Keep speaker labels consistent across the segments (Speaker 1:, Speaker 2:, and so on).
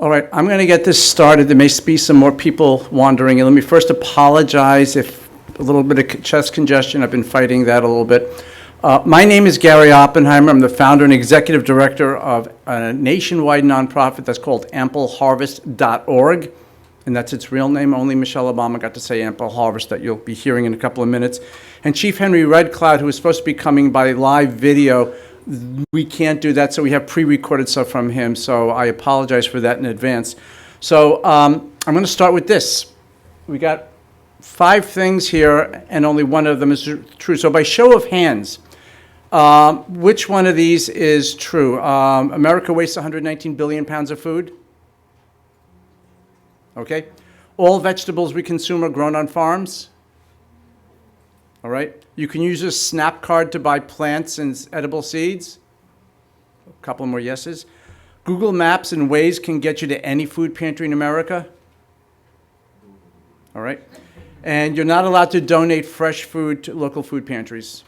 Speaker 1: All right, I'm going to get this started. There may be some more people wandering. And let me first apologize if a little bit of chest congestion. I've been fighting that a little bit. My name is Gary Oppenheimer. I'm the founder and executive director of a nationwide nonprofit that's called ampleharvest.org. And that's its real name. Only Michelle Obama got to say Ample Harvest, that you'll be hearing in a couple of minutes. And Chief Henry Redcloud, who is supposed to be coming by live video, we can't do that, so we have pre-recorded stuff from him, so I apologize for that in advance. So I'm going to start with this. We got 5 things here, and only one of them is true. So by show of hands, which one of these is true? America wastes 119 billion pounds of food. Okay. All vegetables we consume are grown on farms. All right. You can use a SNAP card to buy plants and edible seeds. A couple more yeses. Google Maps and Waze can get you to any food pantry in America. All right. And you're not allowed to donate fresh food to local food pantries.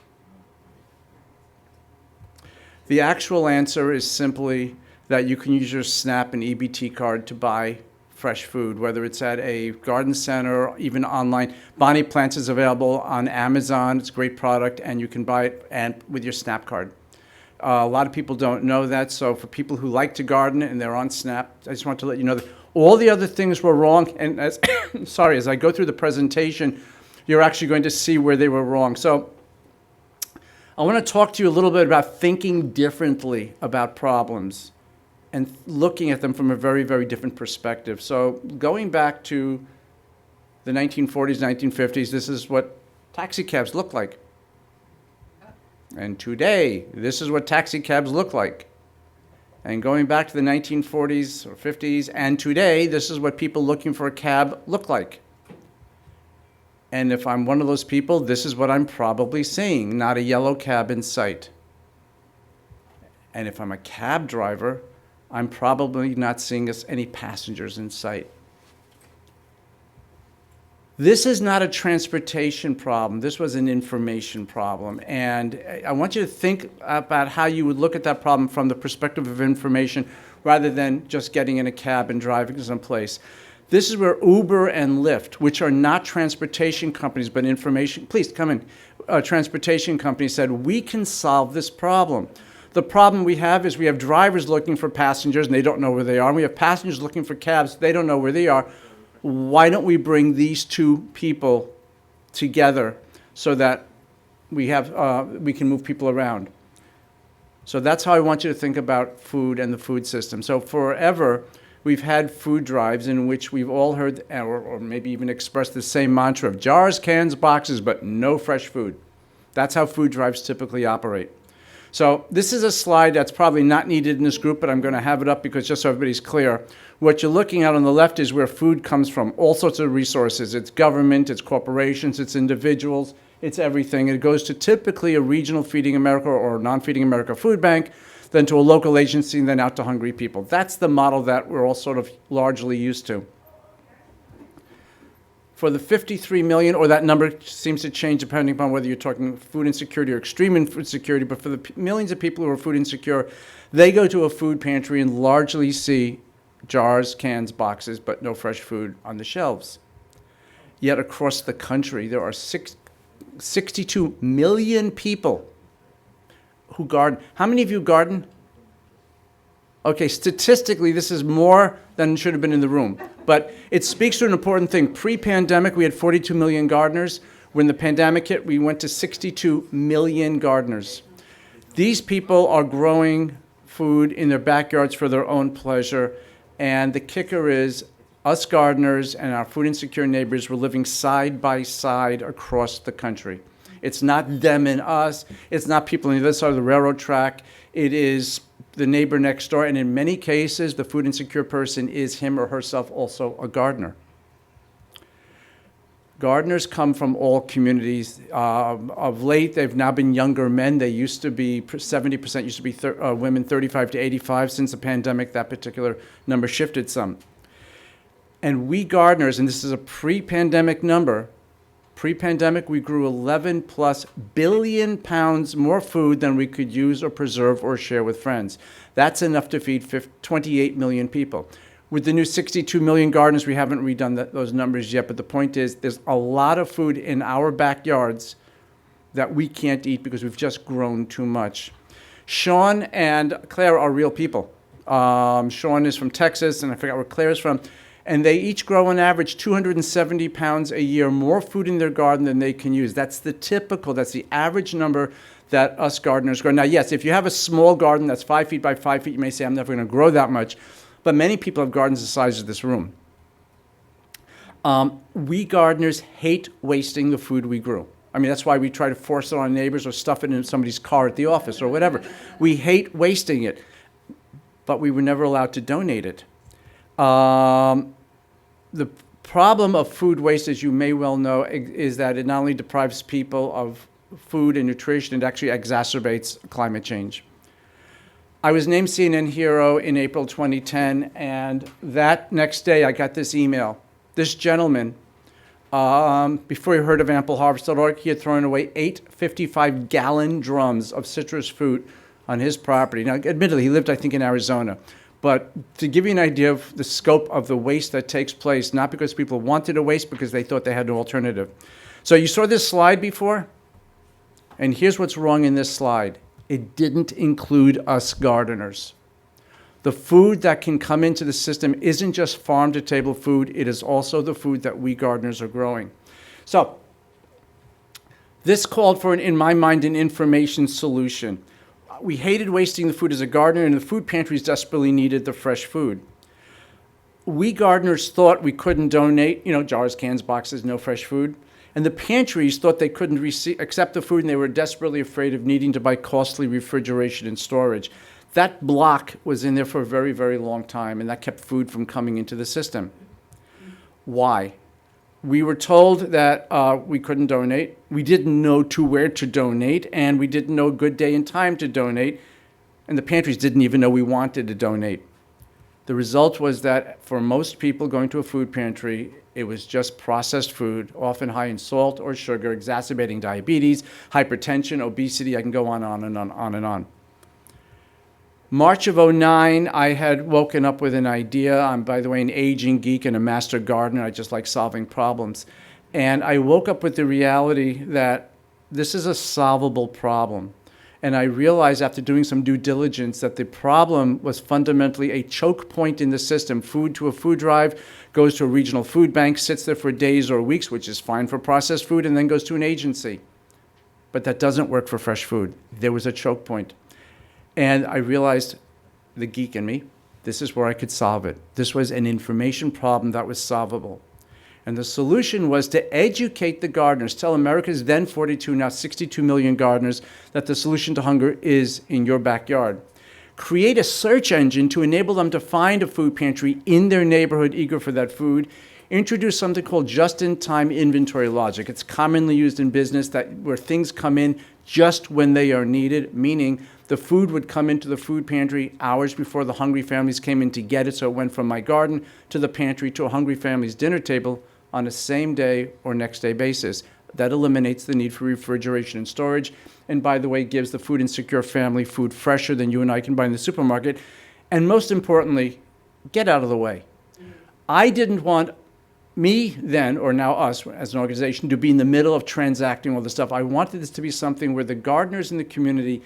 Speaker 1: The actual answer is simply that you can use your SNAP and EBT card to buy fresh food, whether it's at a garden center or even online. Bonnie Plants is available on Amazon. It's a great product, and you can buy it and with your SNAP card. A lot of people don't know that, so for people who like to garden and they're on SNAP, I just want to let you know that all the other things were wrong, and as as I go through the presentation, you're actually going to see where they were wrong. So I want to talk to you a little bit about thinking differently about problems and looking at them from a very, very different perspective. So going back to the 1940s, 1950s, this is what taxi cabs looked like. And today, this is what taxi cabs look like. And going back to the 1940s or 50s, and today, this is what people looking for a cab look like. And if I'm one of those people, this is what I'm probably seeing, not a yellow cab in sight. And if I'm a cab driver, I'm probably not seeing any passengers in sight. This is not a transportation problem. This was an information problem. And I want you to think about how you would look at that problem from the perspective of information rather than just getting in a cab and driving someplace. This is where Uber and Lyft, which are not transportation companies but information, please come in, transportation companies said, we can solve this problem. The problem we have is we have drivers looking for passengers and they don't know where they are. And we have passengers looking for cabs, they don't know where they are. Why don't we bring these two people together so that we can move people around? So that's how I want you to think about food and the food system. So forever, we've had food drives in which we've all heard, or maybe even expressed the same mantra of jars, cans, boxes, but no fresh food. That's how food drives typically operate. So this is a slide that's probably not needed in this group, but I'm going to have it up because just so everybody's clear. What you're looking at on the left is where food comes from, all sorts of resources. It's government, it's corporations, it's individuals, it's everything. It goes to typically a regional Feeding America or non-Feeding America food bank, then to a local agency, and then out to hungry people. That's the model that we're all sort of largely used to. For the 53 million, or that number seems to change depending upon whether you're talking food insecurity or extreme food insecurity, but for the millions of people who are food insecure, they go to a food pantry and largely see jars, cans, boxes, but no fresh food on the shelves. Yet across the country, there are 62 million people who garden. How many of you garden? Okay, statistically, this is more than should have been in the room. But it speaks to an important thing. Pre-pandemic, we had 42 million gardeners. When the pandemic hit, we went to 62 million gardeners. These people are growing food in their backyards for their own pleasure. And the kicker is, us gardeners and our food insecure neighbors were living side by side across the country. It's not them and us. It's not people on the other side of the railroad track. It is the neighbor next door, and in many cases, the food insecure person is him or herself also a gardener. Gardeners come from all communities. Of late, they've now been younger men. They used to be, 70% used to be women, 35 to 85. Since the pandemic, that particular number shifted some. And we gardeners, and this is a pre-pandemic number, pre-pandemic, we grew 11 plus billion pounds more food than we could use or preserve or share with friends. That's enough to feed 28 million people. With the new 62 million gardeners, we haven't redone those numbers yet, but the point is there's a lot of food in our backyards that we can't eat because we've just grown too much. Sean and Claire are real people. Sean is from Texas, and I forgot where Claire is from. And they each grow on average 270 pounds a year more food in their garden than they can use. That's the average number that us gardeners grow. Now, yes, if you have a small garden that's 5 feet by 5 feet, you may say, I'm never going to grow that much. But many people have gardens the size of this room. We gardeners hate wasting the food we grew. I mean, that's why we try to force it on neighbors or stuff it in somebody's car at the office or whatever. We hate wasting it, but we were never allowed to donate it. The problem of food waste, as you may well know, is that it not only deprives people of food and nutrition, it actually exacerbates climate change. I was named CNN Hero in April 2010, and that next day I got this email. This gentleman, before he heard of ampleharvest.org, he had thrown away 8 55-gallon drums of citrus fruit on his property. Now, admittedly, he lived, I think, in Arizona. But to give you an idea of the scope of the waste that takes place, not because people wanted to waste, because they thought they had no alternative. So you saw this slide before? And here's what's wrong in this slide. It didn't include us gardeners. The food that can come into the system isn't just farm-to-table food. It is also the food that we gardeners are growing. So this called for, in my mind, an information solution. We hated wasting the food as a gardener, and the food pantries desperately needed the fresh food. We gardeners thought we couldn't donate, jars, cans, boxes, no fresh food. And the pantries thought they couldn't accept the food, and they were desperately afraid of needing to buy costly refrigeration and storage. That block was in there for a very, very long time, and that kept food from coming into the system. Why? We were told that we couldn't donate. We didn't know where to donate, and we didn't know a good day and time to donate. And the pantries didn't even know we wanted to donate. The result was that for most people going to a food pantry, it was just processed food, often high in salt or sugar, exacerbating diabetes, hypertension, obesity. I can go on and on. March of '09, I had woken up with an idea. I'm, by the way, an aging geek and a master gardener. I just like solving problems. And I woke up with the reality that this is a solvable problem. And I realized after doing some due diligence that the problem was fundamentally a choke point in the system. Food to a food drive, goes to a regional food bank, sits there for days or weeks, which is fine for processed food, and then goes to an agency. But that doesn't work for fresh food. There was a choke point. And I realized, the geek in me, this is where I could solve it. This was an information problem that was solvable. And the solution was to educate the gardeners, tell America's then 42, now 62 million gardeners that the solution to hunger is in your backyard. Create a search engine to enable them to find a food pantry in their neighborhood eager for that food. Introduce something called just-in-time inventory logic. It's commonly used in business where things come in just when they are needed, meaning the food would come into the food pantry hours before the hungry families came in to get it, so it went from my garden to the pantry to a hungry family's dinner table on a same day or next day basis. That eliminates the need for refrigeration and storage, and by the way, gives the food insecure family food fresher than you and I can buy in the supermarket. And most importantly, get out of the way. I didn't want me then, or now us as an organization, to be in the middle of transacting all this stuff. I wanted this to be something where the gardeners in the community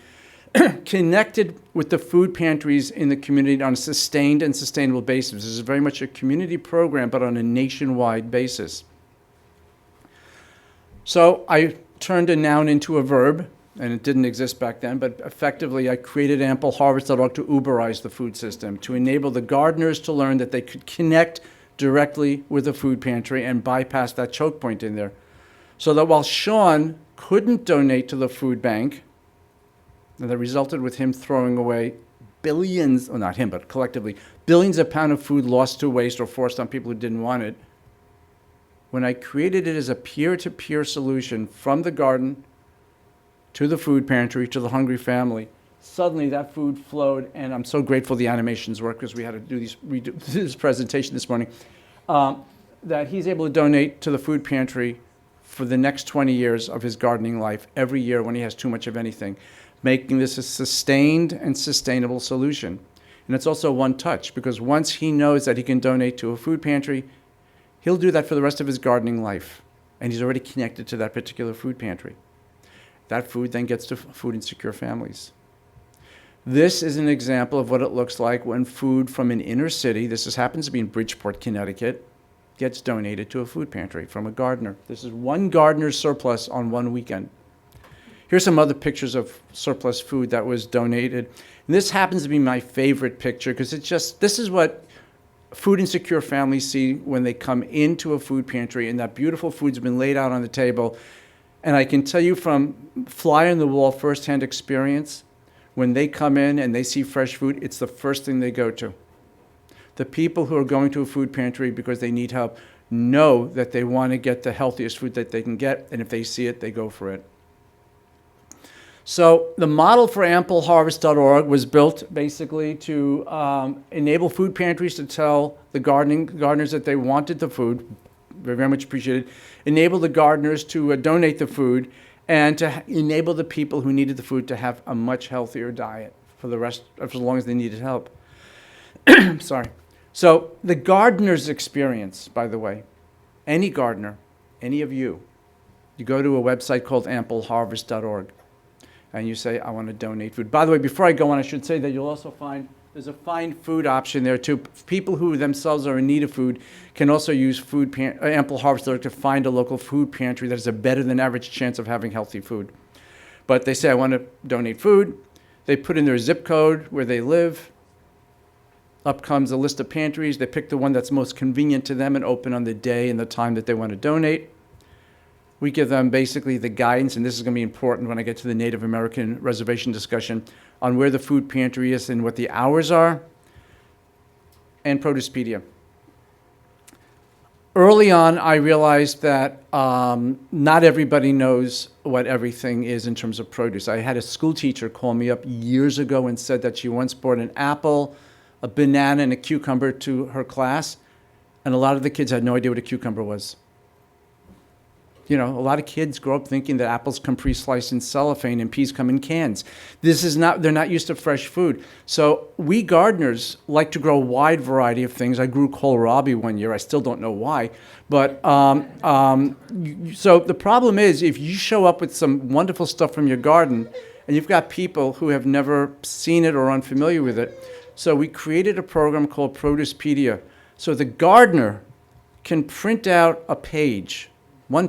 Speaker 1: connected with the food pantries in the community on a sustained and sustainable basis. This is very much a community program, but on a nationwide basis. So I turned a noun into a verb, and it didn't exist back then, but effectively I created ampleharvest.org to Uberize the food system, to enable the gardeners to learn that they could connect directly with the food pantry and bypass that choke point in there. So that while Sean couldn't donate to the food bank, and that resulted with him throwing away billions, well, not him, but collectively, billions of pounds of food lost to waste or forced on people who didn't want it. When I created it as a peer-to-peer solution from the garden to the food pantry to the hungry family, suddenly that food flowed, and I'm so grateful the animations work because we had to redo this presentation this morning, that he's able to donate to the food pantry for the next 20 years of his gardening life, every year when he has too much of anything, making this a sustained and sustainable solution. And it's also one touch, because once he knows that he can donate to a food pantry, he'll do that for the rest of his gardening life. And he's already connected to that particular food pantry. That food then gets to food insecure families. This is an example of what it looks like when food from an inner city, happens to be in Bridgeport, Connecticut, gets donated to a food pantry from a gardener. This is one gardener's surplus on one weekend. Here's some other pictures of surplus food that was donated. And this happens to be my favorite picture, because this is what food insecure families see when they come into a food pantry, and that beautiful food's been laid out on the table. And I can tell you from fly on the wall firsthand experience, when they come in and they see fresh food, it's the first thing they go to. The people who are going to a food pantry because they need help know that they want to get the healthiest food that they can get, and if they see it, they go for it. So the model for ampleharvest.org was built basically to enable food pantries to tell the gardeners that they wanted the food, very much appreciated, enable the gardeners to donate the food, and to enable the people who needed the food to have a much healthier diet for as long as they needed help. Sorry. So the gardener's experience, by the way, any gardener, any of you go to a website called ampleharvest.org. And you say, I want to donate food. By the way, before I go on, I should say that you'll also find there's a find food option there too. People who themselves are in need of food can also use Ample Harvest to find a local food pantry that has a better than average chance of having healthy food. But they say, I want to donate food. They put in their zip code where they live. Up comes a list of pantries. They pick the one that's most convenient to them and open on the day and the time that they want to donate. We give them basically the guidance, and this is going to be important when I get to the Native American Reservation discussion, on where the food pantry is and what the hours are, and Producepedia. Early on, I realized that not everybody knows what everything is in terms of produce. I had a school teacher call me up years ago and said that she once brought an apple, a banana, and a cucumber to her class, and a lot of the kids had no idea what a cucumber was. You know, a lot of kids grow up thinking that apples come pre-sliced in cellophane and peas come in cans. They're not used to fresh food. So we gardeners like to grow a wide variety of things. I grew kohlrabi one year. I still don't know why. But so the problem is, if you show up with some wonderful stuff from your garden and you've got people who have never seen it or are unfamiliar with it, so we created a program called Producepedia. So the gardener can print out a page, one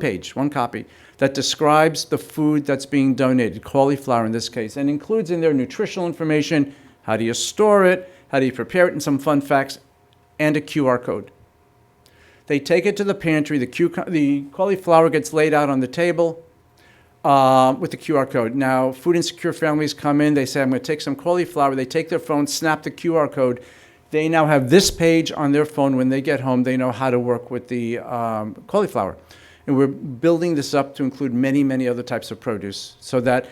Speaker 1: copy, that describes the food that's being donated, cauliflower in this case, and includes in there nutritional information, how do you store it, how do you prepare it, and some fun facts, and a QR code. They take it to the pantry, the cauliflower gets laid out on the table with the QR code. Now, food insecure families come in, they say, I'm going to take some cauliflower, they take their phone, snap the QR code. They now have this page on their phone. When they get home, they know how to work with the cauliflower. And we're building this up to include many, many other types of produce so that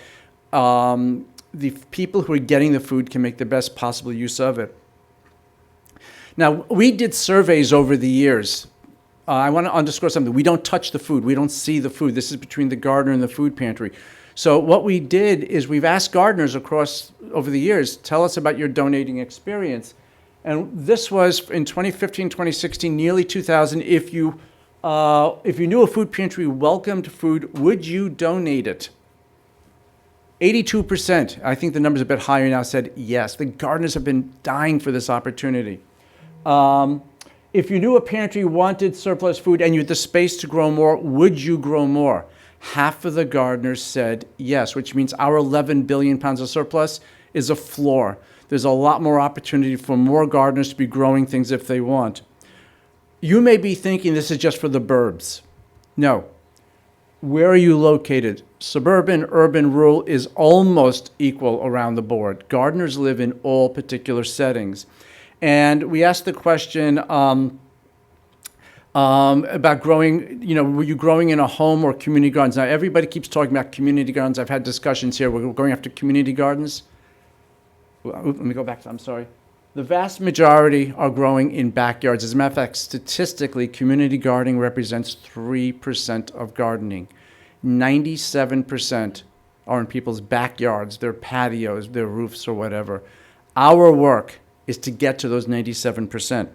Speaker 1: the people who are getting the food can make the best possible use of it. Now, we did surveys over the years. I want to underscore something. We don't touch the food. We don't see the food. This is between the gardener and the food pantry. So what we did is we've asked gardeners over the years, tell us about your donating experience. And this was in 2015, 2016, nearly 2000. If you knew a food pantry welcomed food, would you donate it? 82%, I think the number's a bit higher now, said yes. The gardeners have been dying for this opportunity. If you knew a pantry wanted surplus food and you had the space to grow more, would you grow more? Half of the gardeners said yes, which means our 11 billion pounds of surplus is a floor. There's a lot more opportunity for more gardeners to be growing things if they want. You may be thinking this is just for the burbs. No. Where are you located? Suburban, urban, rural is almost equal around the board. Gardeners live in all particular settings. And we asked the question about growing, were you growing in a home or community gardens? Now, everybody keeps talking about community gardens. I've had discussions here. We're going after community gardens. Let me go back. I'm sorry. The vast majority are growing in backyards. As a matter of fact, statistically, community gardening represents 3% of gardening. 97% are in people's backyards, their patios, their roofs, or whatever. Our work is to get to those 97%.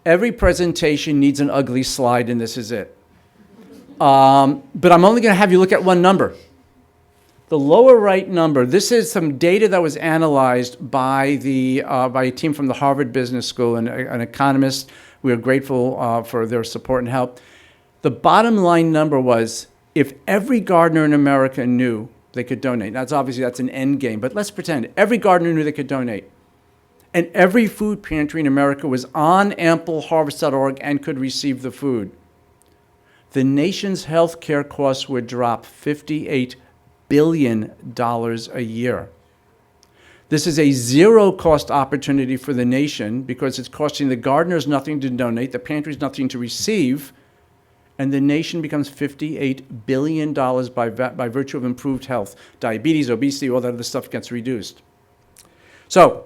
Speaker 1: Every presentation needs an ugly slide, and this is it. But I'm only going to have you look at one number. The lower right number, this is some data that was analyzed by a team from the Harvard Business School and an economist. We are grateful for their support and help. The bottom line number was, if every gardener in America knew they could donate, that's an end game, but let's pretend every gardener knew they could donate, and every food pantry in America was on ampleharvest.org and could receive the food, the nation's health care costs would drop $58 billion a year. This is a zero-cost opportunity for the nation because it's costing the gardeners nothing to donate, the pantries nothing to receive, and the nation becomes $58 billion by virtue of improved health. Diabetes, obesity, all that other stuff gets reduced. So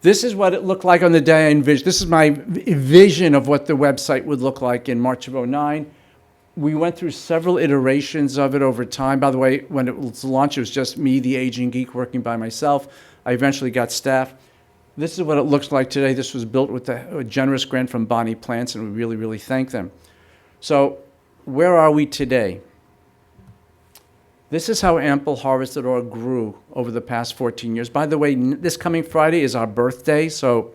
Speaker 1: this is what it looked like on the day I envisioned. This is my vision of what the website would look like in March of '09. We went through several iterations of it over time. By the way, when it was launched, it was just me, the aging geek, working by myself. I eventually got staff. This is what it looks like today. This was built with a generous grant from Bonnie Plants, and we really, really thank them. So where are we today? This is how ampleharvest.org grew over the past 14 years. By the way, this coming Friday is our birthday, so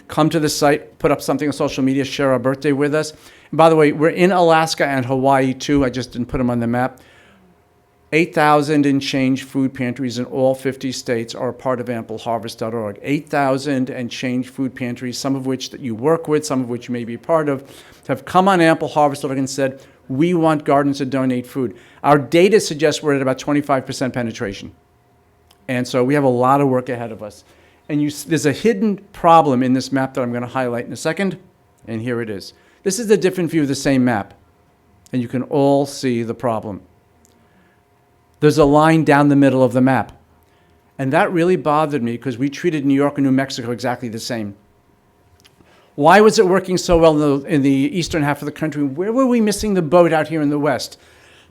Speaker 1: come to the site, put up something on social media, share our birthday with us. And by the way, we're in Alaska and Hawaii too. I just didn't put them on the map. 8,000 and change food pantries in all 50 states are a part of ampleharvest.org. 8,000 and change food pantries, some of which that you work with, some of which you may be part of, have come on ampleharvest.org and said, we want gardens to donate food. Our data suggests we're at about 25% penetration. And so we have a lot of work ahead of us. And there's a hidden problem in this map that I'm going to highlight in a second, and here it is. This is a different view of the same map, and you can all see the problem. There's a line down the middle of the map, and that really bothered me because we treated New York and New Mexico exactly the same. Why was it working so well in the eastern half of the country? Where were we missing the boat out here in the West?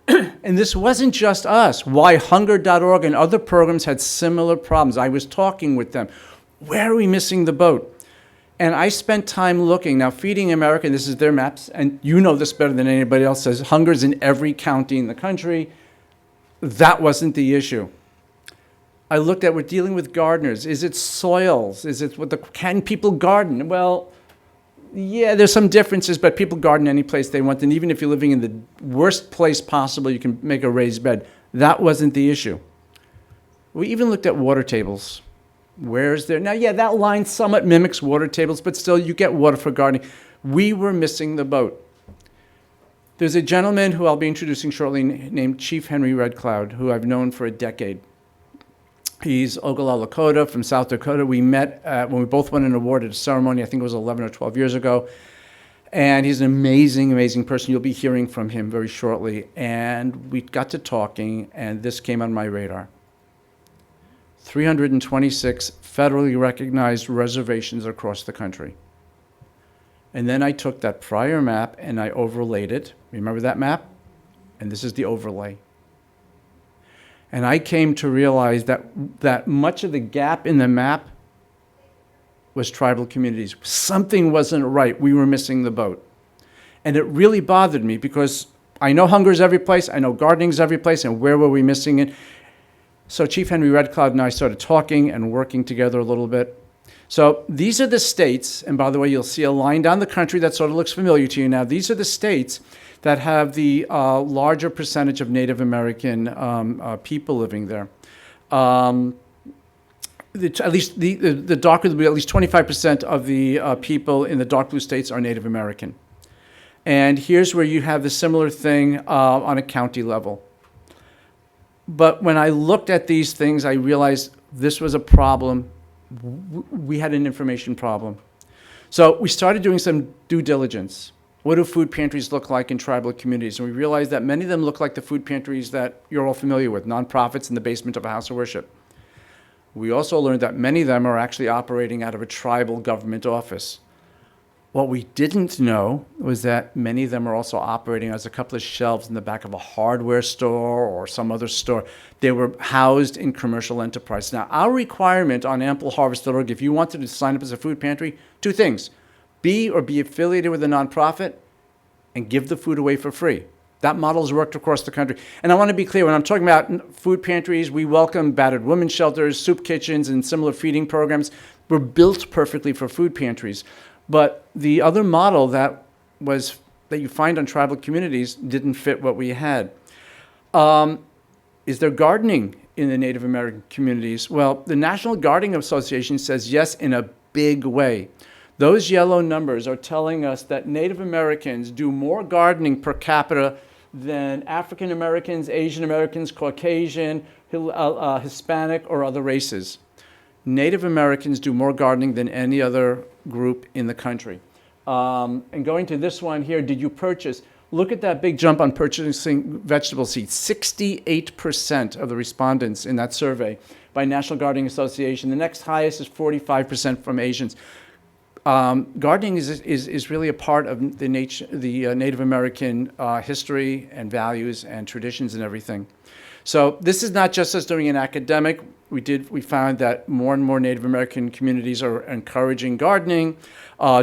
Speaker 1: And this wasn't just us. Whyhunger.org and other programs had similar problems. I was talking with them. Where are we missing the boat? And I spent time looking. Now, Feeding America, and this is their maps, and you know this better than anybody else, says hunger's in every county in the country. That wasn't the issue. I looked at, we're dealing with gardeners. Is it soils? Is it can people garden? Well, yeah, there's some differences, but people garden any place they want. And even if you're living in the worst place possible, you can make a raised bed. That wasn't the issue. We even looked at water tables. Where's there? Now, yeah, that line somewhat mimics water tables, but still you get water for gardening. We were missing the boat. There's a gentleman who I'll be introducing shortly named Chief Henry Red Cloud, who I've known for a decade. He's Oglala Lakota from South Dakota. We met when we both won an award at a ceremony, I think it was 11 or 12 years ago. And he's an amazing, amazing person. You'll be hearing from him very shortly. And we got to talking, and this came on my radar. 326 federally recognized reservations across the country. And then I took that prior map and I overlaid it. Remember that map? And this is the overlay. And I came to realize that much of the gap in the map was tribal communities. Something wasn't right. We were missing the boat. And it really bothered me because I know hunger's every place, I know gardening's every place, and where were we missing it? So Chief Henry Red Cloud and I started talking and working together a little bit. So these are the states, and by the way, you'll see a line down the country that sort of looks familiar to you now. These are the states that have the larger percentage of Native American people living there. At least the darker, at least 25% of the people in the dark blue states are Native American. And here's where you have the similar thing on a county level. But when I looked at these things, I realized this was a problem. We had an information problem. So we started doing some due diligence. What do food pantries look like in tribal communities? And we realized that many of them look like the food pantries that you're all familiar with, nonprofits in the basement of a house of worship. We also learned that many of them are actually operating out of a tribal government office. What we didn't know was that many of them are also operating as a couple of shelves in the back of a hardware store or some other store. They were housed in commercial enterprise. Now, our requirement on ampleharvest.org, if you wanted to sign up as a food pantry, two things: be affiliated with a nonprofit and give the food away for free. That model has worked across the country. And I want to be clear, when I'm talking about food pantries, we welcome battered women's shelters, soup kitchens, and similar feeding programs. We're built perfectly for food pantries. But the other model that you find on tribal communities didn't fit what we had. Is there gardening in the Native American communities? Well, the National Gardening Association says yes in a big way. Those yellow numbers are telling us that Native Americans do more gardening per capita than African Americans, Asian Americans, Caucasian, Hispanic, or other races. Native Americans do more gardening than any other group in the country. And going to this one here, did you purchase? Look at that big jump on purchasing vegetable seeds. 68% of the respondents in that survey by National Gardening Association. The next highest is 45% from Asians. Gardening is really a part of the Native American history and values and traditions and everything. So this is not just us doing an academic. We found that more and more Native American communities are encouraging gardening.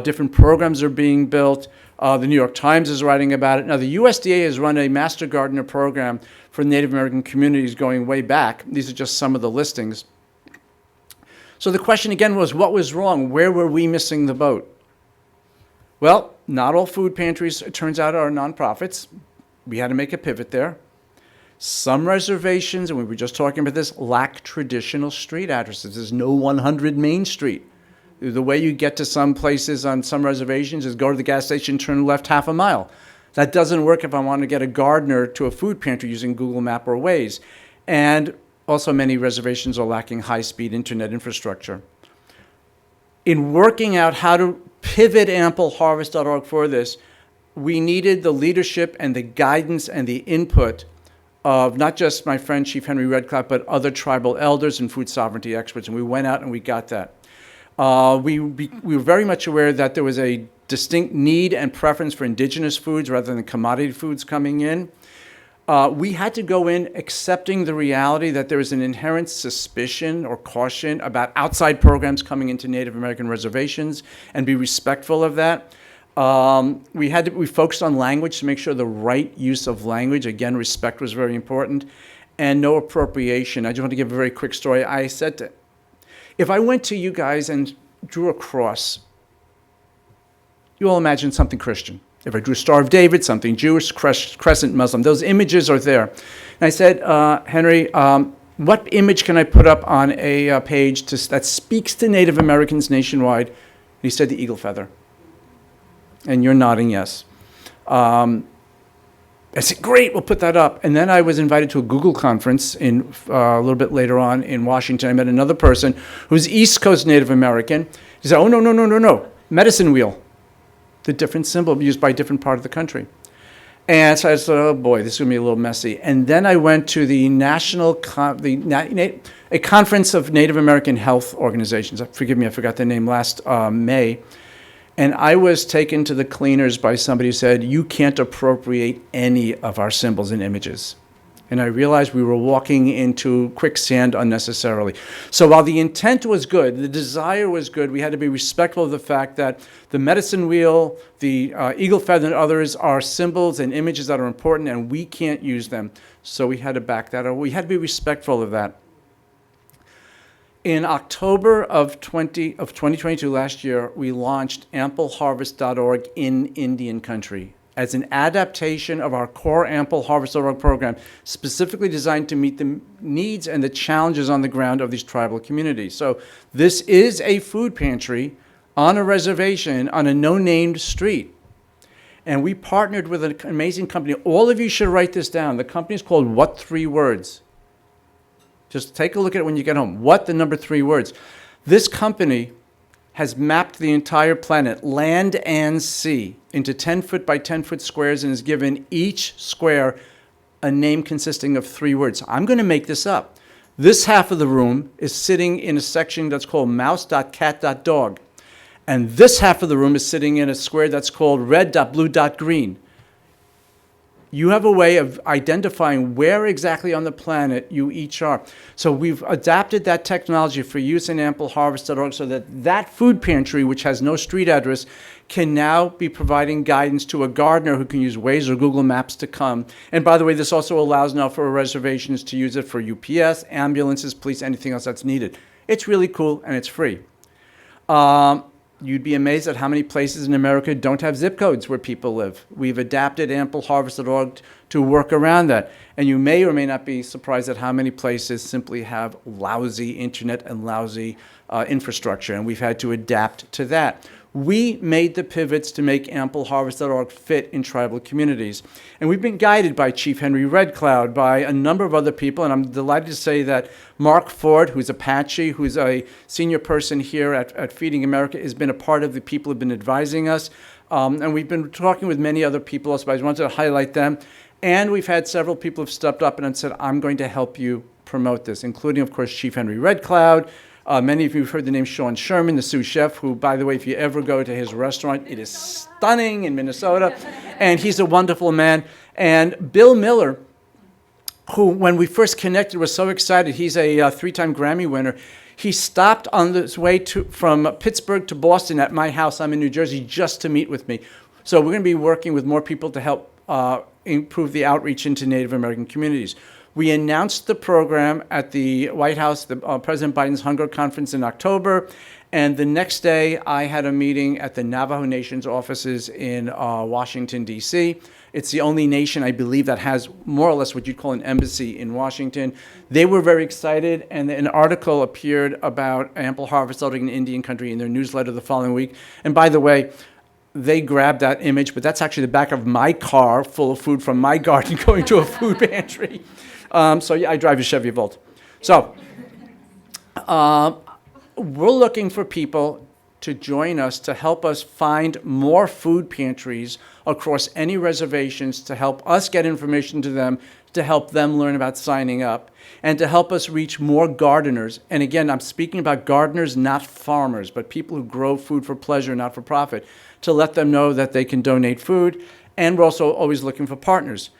Speaker 1: Different programs are being built. The New York Times is writing about it. Now, the USDA has run a Master Gardener program for Native American communities going way back. These are just some of the listings. So the question again was, what was wrong? Where were we missing the boat? Well, not all food pantries, it turns out, are nonprofits. We had to make a pivot there. Some reservations, and we were just talking about this, lack traditional street addresses. There's no 100 Main Street. The way you get to some places on some reservations is go to the gas station, turn left half a mile. That doesn't work if I want to get a gardener to a food pantry using Google Map or Waze. And also many reservations are lacking high-speed internet infrastructure. In working out how to pivot ampleharvest.org for this, we needed the leadership and the guidance and the input of not just my friend Chief Henry Redcliffe, but other tribal elders and food sovereignty experts, and we went out and we got that. We were very much aware that there was a distinct need and preference for indigenous foods rather than commodity foods coming in. We had to go in accepting the reality that there was an inherent suspicion or caution about outside programs coming into Native American reservations and be respectful of that. We focused on language to make sure the right use of language. Again, respect was very important, and no appropriation. I just want to give a very quick story. I said if I went to you guys and drew a cross, you all imagine something Christian. If I drew a Star of David, something Jewish, crescent Muslim, those images are there. And I said, Henry, what image can I put up on a page that speaks to Native Americans nationwide? And he said the eagle feather. And you're nodding yes. I said, great, we'll put that up. And then I was invited to a Google conference a little bit later on in Washington. I met another person who's East Coast Native American. He said, oh, no, medicine wheel. The different symbol used by a different part of the country. And so I said, oh boy, this is going to be a little messy. And then I went to the a conference of Native American health organizations. Forgive me, I forgot their name last May. And I was taken to the cleaners by somebody who said, you can't appropriate any of our symbols and images. And I realized we were walking into quicksand unnecessarily. So while the intent was good, the desire was good, we had to be respectful of the fact that the medicine wheel, the eagle feather, and others are symbols and images that are important, and we can't use them. So we had to back that up. We had to be respectful of that. In October of 2022, last year, we launched ampleharvest.org in Indian country as an adaptation of our core ampleharvest.org program, specifically designed to meet the needs and the challenges on the ground of these tribal communities. So this is a food pantry on a reservation on a no-named street. And we partnered with an amazing company. All of you should write this down. The company is called What 3 Words? Just take a look at it when you get home. What, the number 3 words. This company has mapped the entire planet, land and sea, into 10-foot by 10-foot squares and has given each square a name consisting of 3 words. I'm going to make this up. This half of the room is sitting in a section that's called mouse.cat.dog. And this half of the room is sitting in a square that's called red dot, blue dot, green. You have a way of identifying where exactly on the planet you each are. So we've adapted that technology for use in ampleharvest.org so that that food pantry, which has no street address, can now be providing guidance to a gardener who can use Waze or Google Maps to come. And by the way, this also allows now for reservations to use it for UPS, ambulances, police, anything else that's needed. It's really cool and it's free. You'd be amazed at how many places in America don't have zip codes where people live. We've adapted ampleharvest.org to work around that. And you may or may not be surprised at how many places simply have lousy internet and lousy infrastructure, and we've had to adapt to that. We made the pivots to make ampleharvest.org fit in tribal communities. And we've been guided by Chief Henry Redcloud, by a number of other people, and I'm delighted to say that Mark Ford, who's Apache, who's a senior person here at Feeding America, has been a part of the people who have been advising us. And we've been talking with many other people also, but I just wanted to highlight them. And we've had several people who have stepped up and said, I'm going to help you promote this, including, of course, Chief Henry Redcloud. Many of you have heard the name Sean Sherman, the sous chef, who, by the way, if you ever go to his restaurant, it is stunning in Minnesota, and he's a wonderful man. And Bill Miller, who, when we first connected, was so excited. He's a three-time Grammy winner. He stopped on his way from Pittsburgh to Boston at my house. I'm in New Jersey, just to meet with me. So we're going to be working with more people to help improve the outreach into Native American communities. We announced the program at the White House, President Biden's Hunger Conference in October, and the next day I had a meeting at the Navajo Nation's offices in Washington, D.C. It's the only nation, I believe, that has more or less what you'd call an embassy in Washington. They were very excited, and an article appeared about ample harvest in Indian country in their newsletter the following week. And by the way, they grabbed that image, but that's actually the back of my car full of food from my garden going to a food pantry. So yeah, I drive a Chevy Volt. So we're looking for people to join us to help us find more food pantries across any reservations, to help us get information to them, to help them learn about signing up, and to help us reach more gardeners. And again, I'm speaking about gardeners, not farmers, but people who grow food for pleasure, not for profit, to let them know that they can donate food. And we're also always looking for partners.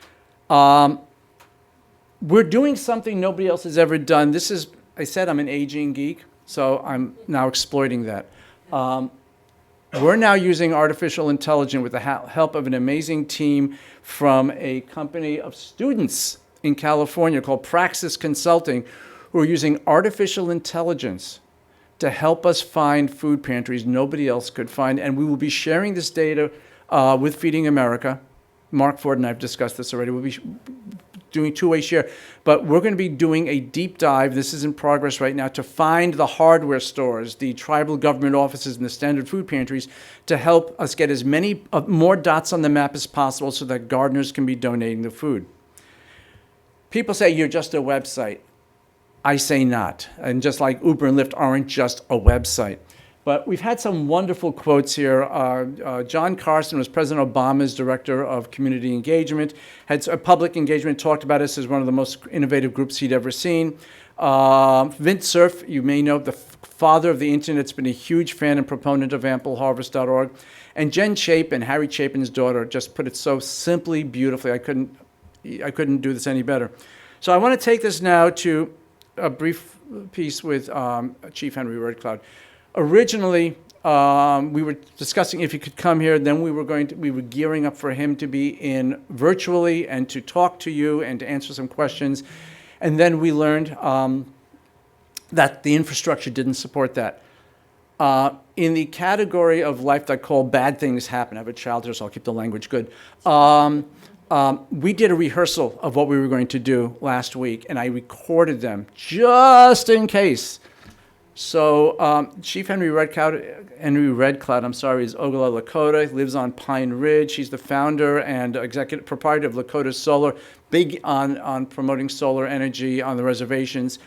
Speaker 1: We're doing something nobody else has ever done. This is, I said I'm an aging geek, so I'm now exploiting that. We're now using artificial intelligence with the help of an amazing team from a company of students in California called Praxis Consulting, who are using artificial intelligence to help us find food pantries nobody else could find. And we will be sharing this data with Feeding America. Mark Ford and I have discussed this already. We'll be doing two-way share, but we're going to be doing a deep dive, this is in progress right now, to find the hardware stores, the tribal government offices, and the standard food pantries to help us get as many more dots on the map as possible so that gardeners can be donating the food. People say you're just a website. I say not. And just like Uber and Lyft aren't just a website. But we've had some wonderful quotes here. John Carson was President Obama's Director of Community Engagement, had a public engagement, talked about us as one of the most innovative groups he'd ever seen. Vint Cerf, you may know, the father of the internet, has been a huge fan and proponent of ampleharvest.org. And Jen Chapin, Harry Chapin's daughter, just put it so simply, beautifully. I couldn't do this any better. So I want to take this now to a brief piece with Chief Henry Redcloud. Originally, we were discussing if he could come here, then we were gearing up for him to be in virtually and to talk to you and to answer some questions. And then we learned that the infrastructure didn't support that. In the category of life that called bad things happen, I have a child here, so I'll keep the language good. We did a rehearsal of what we were going to do last week, and I recorded them just in case. So Chief Henry Redcloud, is Oglala Lakota. He lives on Pine Ridge. He's the founder and executive proprietor of Lakota Solar, big on promoting solar energy on the reservations.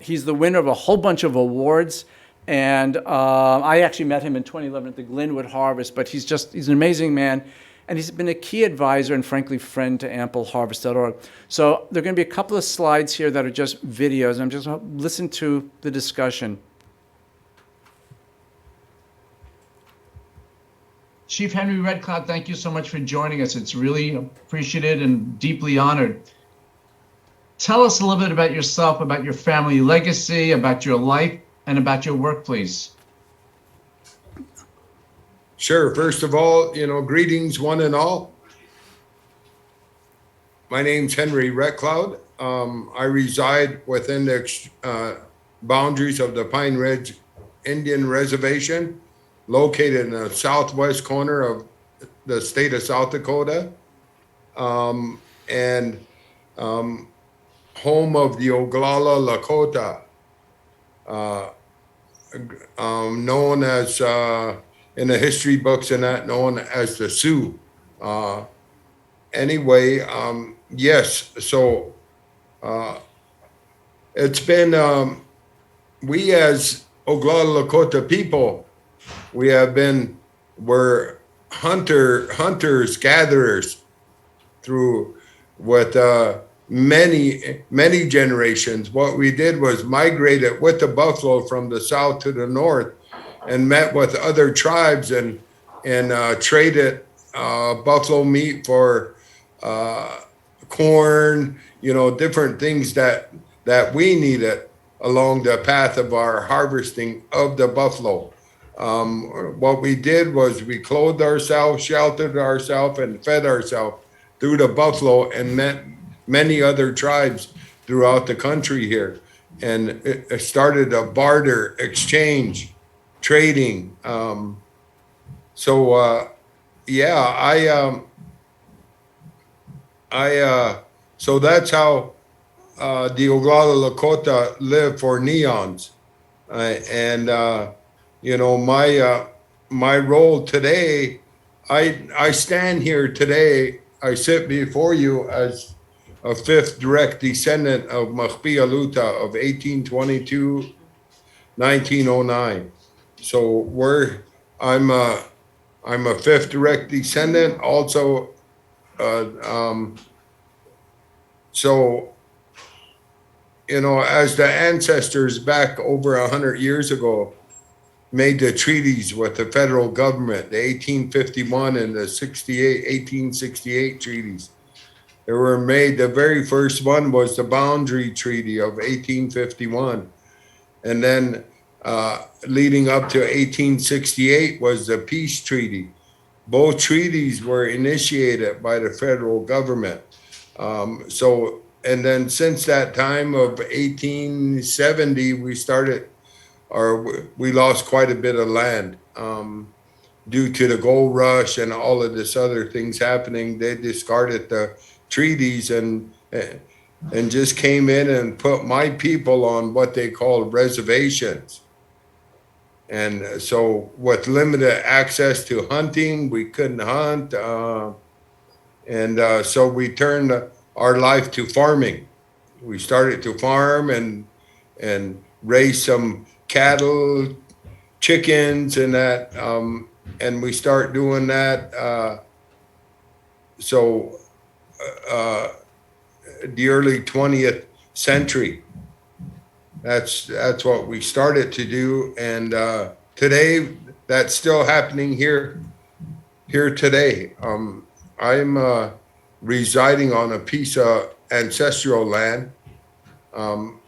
Speaker 1: He's the winner of a whole bunch of awards. And I actually met him in 2011 at the Glenwood Harvest, but he's an amazing man. And he's been a key advisor and, frankly, friend to ampleharvest.org. So there are going to be a couple of slides here that are just videos. And I'm just going to listen to the discussion. Chief Henry Red Cloud, thank you so much for joining us. It's really appreciated and deeply honored. Tell us a little bit about yourself, about your family legacy, about your life, and about your work, please.
Speaker 2: Sure. First of all, greetings one and all. My name's Henry Retcloud. I reside within the boundaries of the Pine Ridge Indian Reservation, located in the southwest corner of the state of South Dakota, and home of the Oglala Lakota, known as, in the history books and that, known as the Sioux. Anyway, yes, so it's been, we as Oglala Lakota people, we're hunters, gatherers through with many generations. What we did was migrated with the buffalo from the south to the north, and met with other tribes and traded buffalo meat for corn, different things that we needed along the path of our harvesting of the buffalo. What we did was we clothed ourselves, sheltered ourselves, and fed ourselves through the buffalo, and met many other tribes throughout the country here, and it started a barter exchange, trading. So that's how the Oglala Lakota live for neons. And my role today, I stand here today, I sit before you as a fifth direct descendant of Mahpialuta of 1822, 1909. So I'm a fifth direct descendant. Also, as the ancestors back over 100 years ago made the treaties with the federal government, the 1851 and the 1868 treaties. They were made. The very first one was the Boundary Treaty of 1851, and then leading up to 1868 was the Peace Treaty. Both treaties were initiated by the federal government. And then since that time of 1870, we lost quite a bit of land due to the gold rush and all of this other things happening. They discarded the treaties and just came in and put my people on what they call reservations. And so with limited access to hunting, we couldn't hunt. So we turned our life to farming. We started to farm and raise some cattle, chickens, and that. And we start doing that. The early 20th century. That's what we started to do, and today that's still happening here today. I'm residing on a piece of ancestral land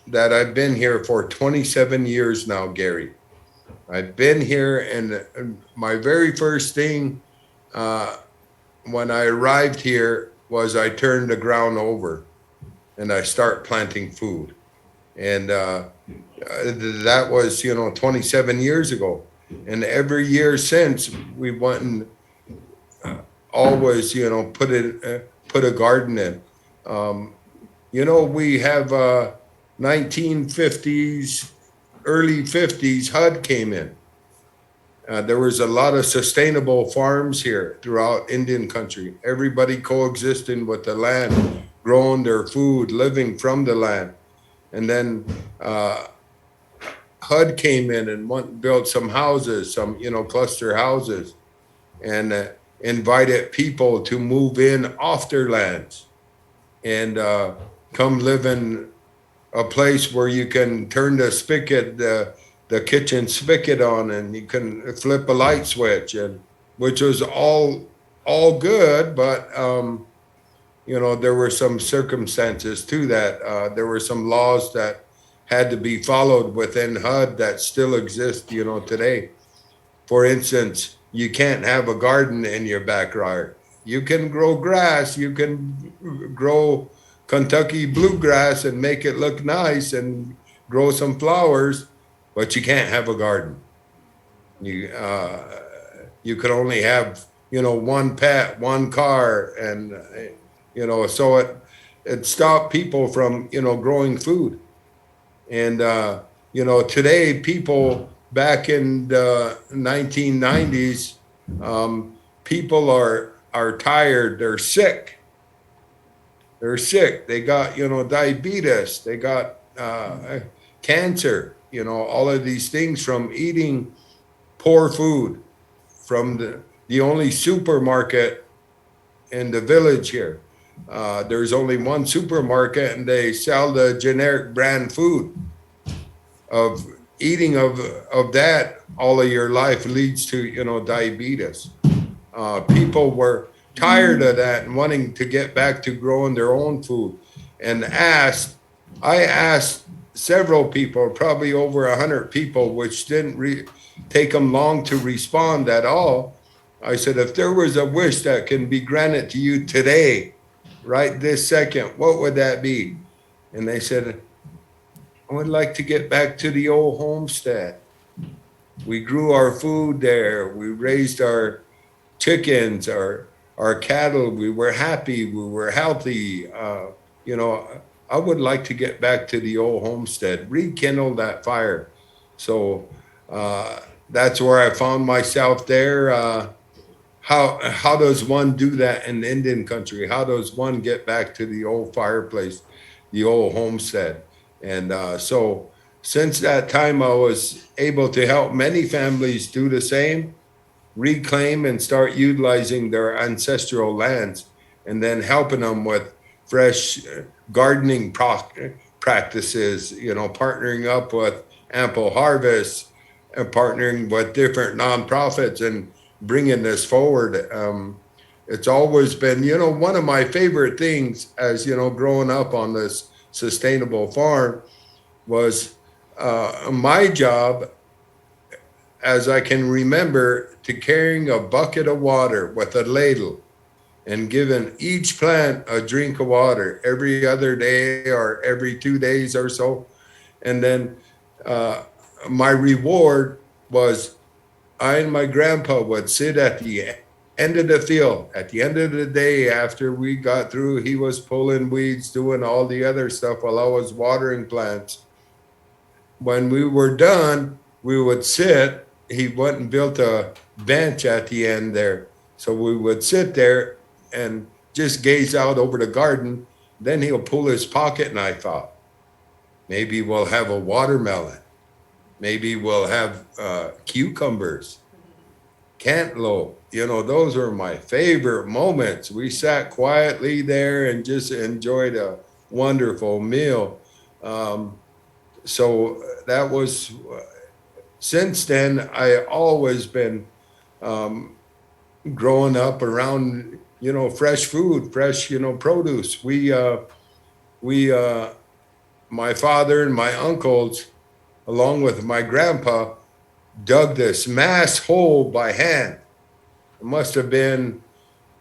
Speaker 2: that I've been here for 27 years now, Gary. I've been here, and my very first thing when I arrived here was I turned the ground over and I start planting food. And that was, 27 years ago. And every year since, we went and always, put a garden in. We have 1950s, early 50s, HUD came in. There was a lot of sustainable farms here throughout Indian country. Everybody coexisting with the land, growing their food, living from the land. And then HUD came in and built some houses, some, cluster houses, and invited people to move in off their lands and come live in a place where you can turn the spigot, the kitchen spigot on, and you can flip a light switch. And which was all good, but you know, there were some circumstances to that. There were some laws that had to be followed within HUD that still exist, you know, today. For instance, you can't have a garden in your backyard. You can grow grass, you can grow Kentucky bluegrass and make it look nice and grow some flowers, but you can't have a garden. You you could only have, you know, one pet, one car, and you know, so it stopped people from, you know, growing food. And you know, today people back in the 1990s, people are tired, they're sick. They're sick. They got, you know, diabetes, they got cancer, you know, all of these things from eating poor food from the only supermarket in the village here. There's only one supermarket and they sell the generic brand food. Of eating of that all of your life leads to, you know, diabetes. People were tired of that and wanting to get back to growing their own food, and I asked several people, probably over 100 people, which didn't take them long to respond at all. I said, if there was a wish that can be granted to you today, right this second, what would that be? And they said, I would like to get back to the old homestead. We grew our food there. We raised our chickens, our cattle. We were happy. We were healthy. You know, I would like to get back to the old homestead, rekindle that fire. So that's where I found myself there. How does one do that in Indian country? How does one get back to the old fireplace, the old homestead? And so since that time, I was able to help many families do the same, reclaim and start utilizing their ancestral lands, and then helping them with fresh gardening practices, you know, partnering up with Ample Harvest and partnering with different nonprofits and bringing this forward. It's always been, you know, one of my favorite things as, you know, growing up on this sustainable farm was my job, as I can remember, to carrying a bucket of water with a ladle and giving each plant a drink of water every other day or every 2 days or so. And then my reward was I and my grandpa would sit at the end of the field. At the end of the day, after we got through, he was pulling weeds, doing all the other stuff while I was watering plants. When we were done, we would sit. He went and built a bench at the end there. So we would sit there and just gaze out over the garden. Then he'll pull his pocket knife out. Maybe we'll have a watermelon. Maybe we'll have cucumbers, cantaloupe. You know, those are my favorite moments. We sat quietly there and just enjoyed a wonderful meal. So that was, since then, I always been growing up around, you know, fresh food, fresh, you know, produce. My father and my uncles, along with my grandpa, dug this mass hole by hand. It must have been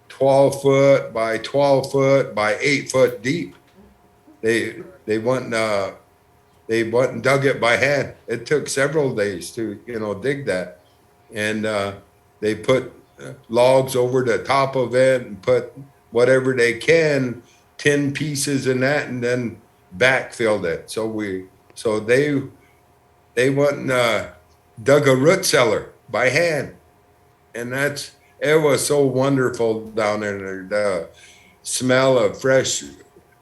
Speaker 2: 12 foot by 12 foot by 8 foot deep. They went and dug it by hand. It took several days to, you know, dig that. And they put logs over the top of it and put whatever they can, tin pieces in that, and then backfilled it. So they went and dug a root cellar by hand. And it was so wonderful down there. The smell of fresh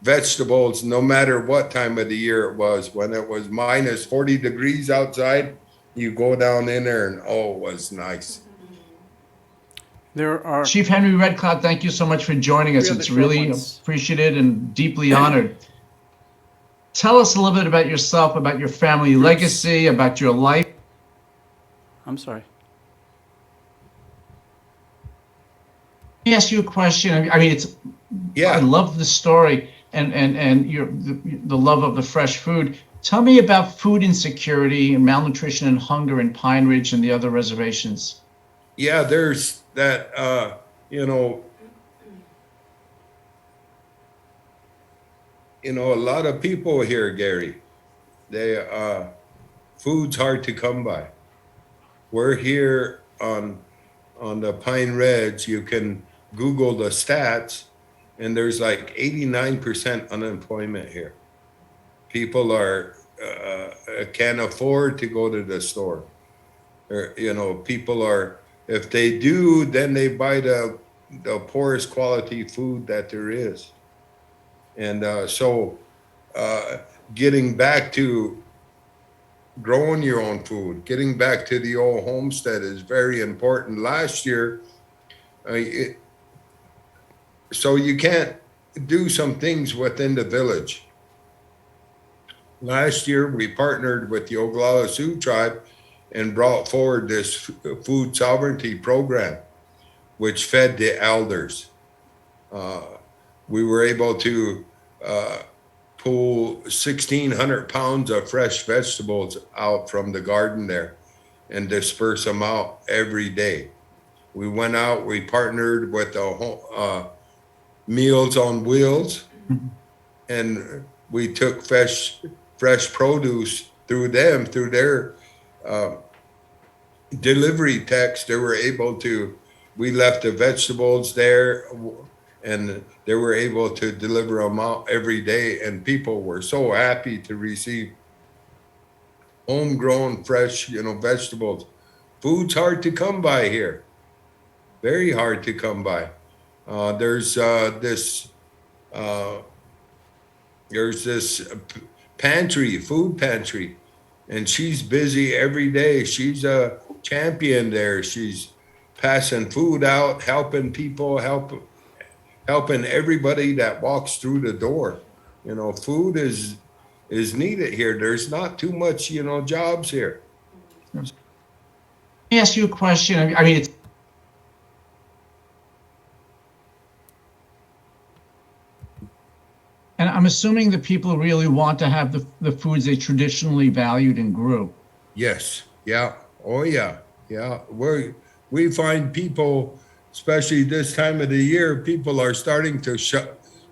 Speaker 2: vegetables, no matter what time of the year it was. When it was minus 40 degrees outside, you go down in there and oh, it was nice.
Speaker 1: There are
Speaker 3: Chief Henry Red Cloud, thank you so much for joining us.
Speaker 1: Three other
Speaker 3: It's
Speaker 1: short
Speaker 3: really
Speaker 1: ones.
Speaker 3: appreciated and deeply honored. Tell us a little bit about yourself, about your family legacy, about your life.
Speaker 1: I'm sorry.
Speaker 3: Let me ask you a question. I mean, I
Speaker 2: Yeah.
Speaker 3: love the story and the love of the fresh food. Tell me about food insecurity and malnutrition and hunger in Pine Ridge and the other reservations.
Speaker 2: Yeah, there's that, a lot of people here, Gary, food's hard to come by. We're here on the Pine Ridge. You can Google the stats, and there's like 89% unemployment here. People can't afford to go to the store. Or, people are, if they do, then they buy the poorest quality food that there is. And uh, getting back to growing your own food, getting back to the old homestead is very important. Last year, uh, it, so you can't do some things within the village. Last year, we partnered with the Oglala Sioux tribe and brought forward this food sovereignty program, which fed the elders. Uh, we were able to uh, pull 1,600 pounds of fresh vegetables out from the garden there and disperse them out every day. We went out, we partnered with Meals on Wheels, and we took fresh produce through them, through their uh, delivery techs. They were able to, we left the vegetables there, and they were able to deliver them out every day, and people were so happy to receive homegrown fresh vegetables. Food's hard to come by here, very hard to come by. There's this uh, there's this pantry, food pantry, and she's busy every day. She's a champion there. She's passing food out, helping people, helping everybody that walks through the door. Food is needed here. There's not too much, jobs here.
Speaker 3: Let me ask you a question. I mean, and I'm assuming that people really want to have the foods they traditionally valued and grew.
Speaker 2: Yes. Yeah. Oh yeah. Yeah. We find people, especially this time of the year, people are starting to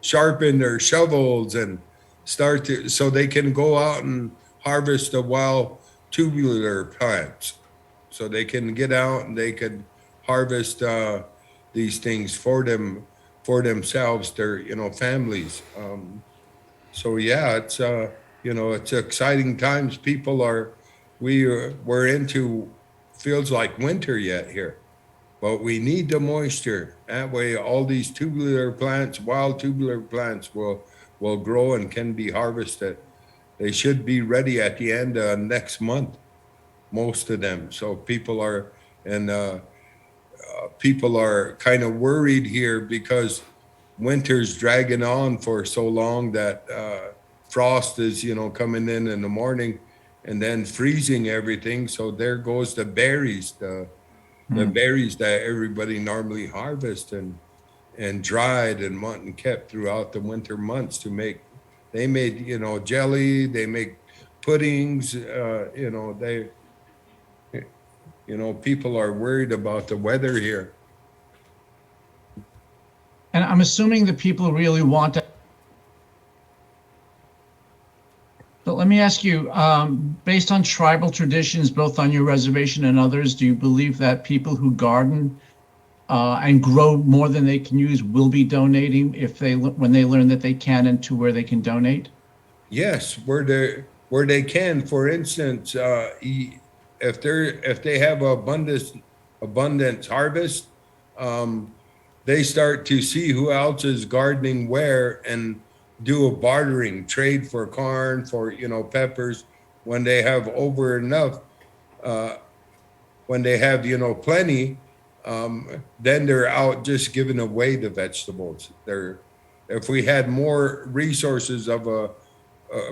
Speaker 2: sharpen their shovels and start to, so they can go out and harvest the wild tubular plants. So they can get out and they can harvest these things for themselves, their families. So yeah, it's exciting times. People are we're into feels like winter yet here, but we need the moisture. That way, all these tubular plants, wild tubular plants, will grow and can be harvested. They should be ready at the end of next month, most of them. So and people are kind of worried here because winter's dragging on for so long that frost is coming in the morning and then freezing everything. So there goes the berries, the berries that everybody normally harvests and dried and kept throughout the winter months to make. They made jelly, they make puddings. People are worried about the weather here.
Speaker 3: And I'm assuming that people really want to. But let me ask you, based on tribal traditions, both on your reservation and others, do you believe that people who garden and grow more than they can use will be donating when they learn that they can and to where they can donate?
Speaker 2: Yes, where they can. For instance, if they have abundance harvest, um, they start to see who else is gardening where and do a bartering trade for corn, for peppers. When they have over enough, uh, when they have plenty, then they're out just giving away the vegetables. If we had more resources of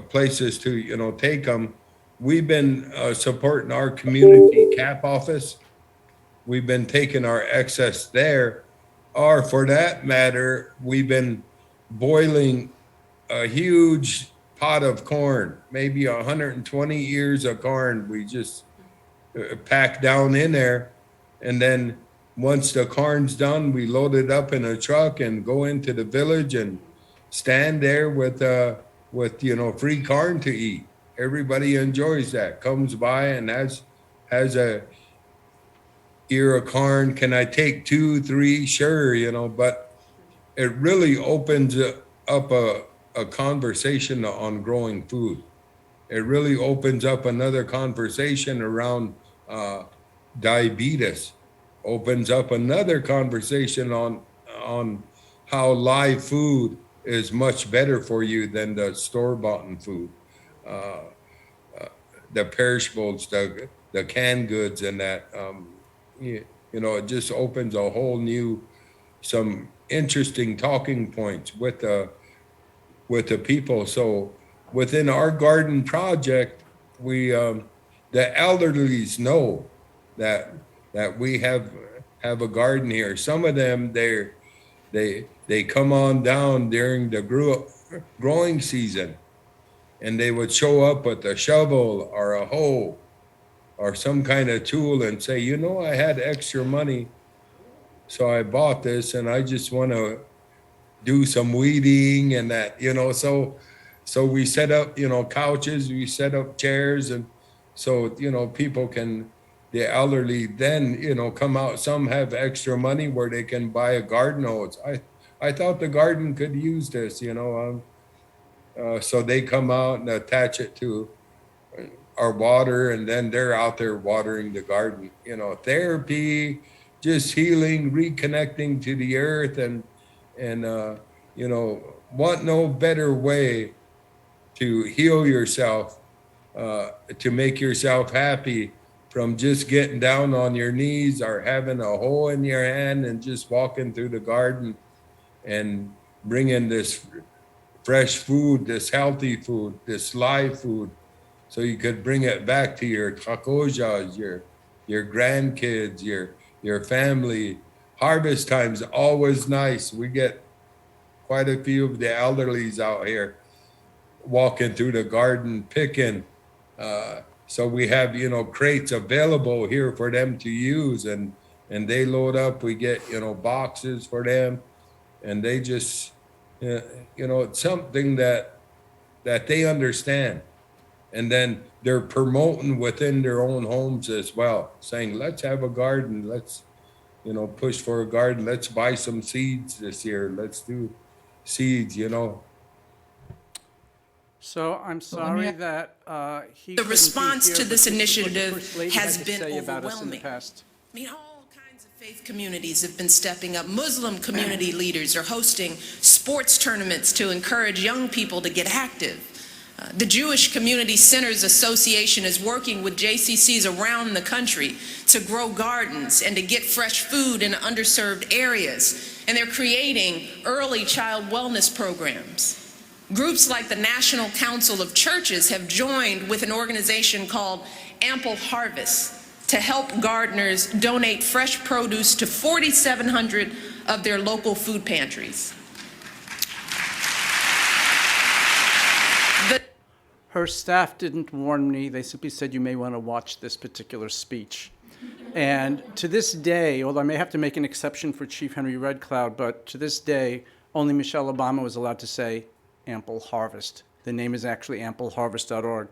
Speaker 2: places to take them, we've been supporting our community cap office. We've been taking our excess there or for that matter, we've been boiling a huge pot of corn, maybe 120 ears of corn. We just pack down in there. And then once the corn's done, we load it up in a truck and go into the village and stand there with free corn to eat. Everybody enjoys that. Comes by and has a ear of corn. Can I take 2, 3? Sure, but it really opens up a conversation on growing food. It really opens up another conversation around diabetes, opens up another conversation on how live food is much better for you than the store-bought food, uh, the perishables, the canned goods, and that. It just opens a whole new, some interesting talking points with the people. So within our garden project, we the elderlies know that we have a garden here. Some of them they come on down during the growing season, and they would show up with a shovel or a hoe or some kind of tool and say, I had extra money, so I bought this, and I just want to do some weeding and that, so we set up, couches, we set up chairs, and so, people can, the elderly then, come out. Some have extra money where they can buy a garden hose. I thought the garden could use this, so they come out and attach it to our water, and then they're out there watering the garden. Therapy, just healing, reconnecting to the earth, and what no better way to heal yourself, to make yourself happy from just getting down on your knees or having a hoe in your hand and just walking through the garden and bringing this fresh food, this healthy food, this live food, so you could bring it back to your takojas, your grandkids, your family. Harvest time's always nice. We get quite a few of the elderlies out here walking through the garden picking. So we have, crates available here for them to use, and they load up. We get, boxes for them, and they just, it's something that they understand. And then they're promoting within their own homes as well, saying, let's have a garden. Let's, push for a garden. Let's buy some seeds this year. Let's do seeds,
Speaker 1: So I'm sorry that he
Speaker 4: The
Speaker 1: couldn't be
Speaker 4: response
Speaker 1: here,
Speaker 4: to
Speaker 1: but
Speaker 4: this
Speaker 1: this is what the
Speaker 4: initiative
Speaker 1: First Lady
Speaker 4: has
Speaker 1: had to
Speaker 4: been
Speaker 1: say about us in the
Speaker 4: overwhelming.
Speaker 1: past.
Speaker 4: I mean, all kinds of faith communities have been stepping up. Muslim community leaders are hosting sports tournaments to encourage young people to get active. The Jewish Community Centers Association is working with JCCs around the country to grow gardens and to get fresh food in underserved areas. And they're creating early child wellness programs. Groups like the National Council of Churches have joined with an organization called Ample Harvest to help gardeners donate fresh produce to 4,700 of their local food pantries.
Speaker 1: Her staff didn't warn me. They simply said you may want to watch this particular speech. And to this day, although I may have to make an exception for Chief Henry Red Cloud, but to this day, only Michelle Obama was allowed to say Ample Harvest. The name is actually ampleharvest.org.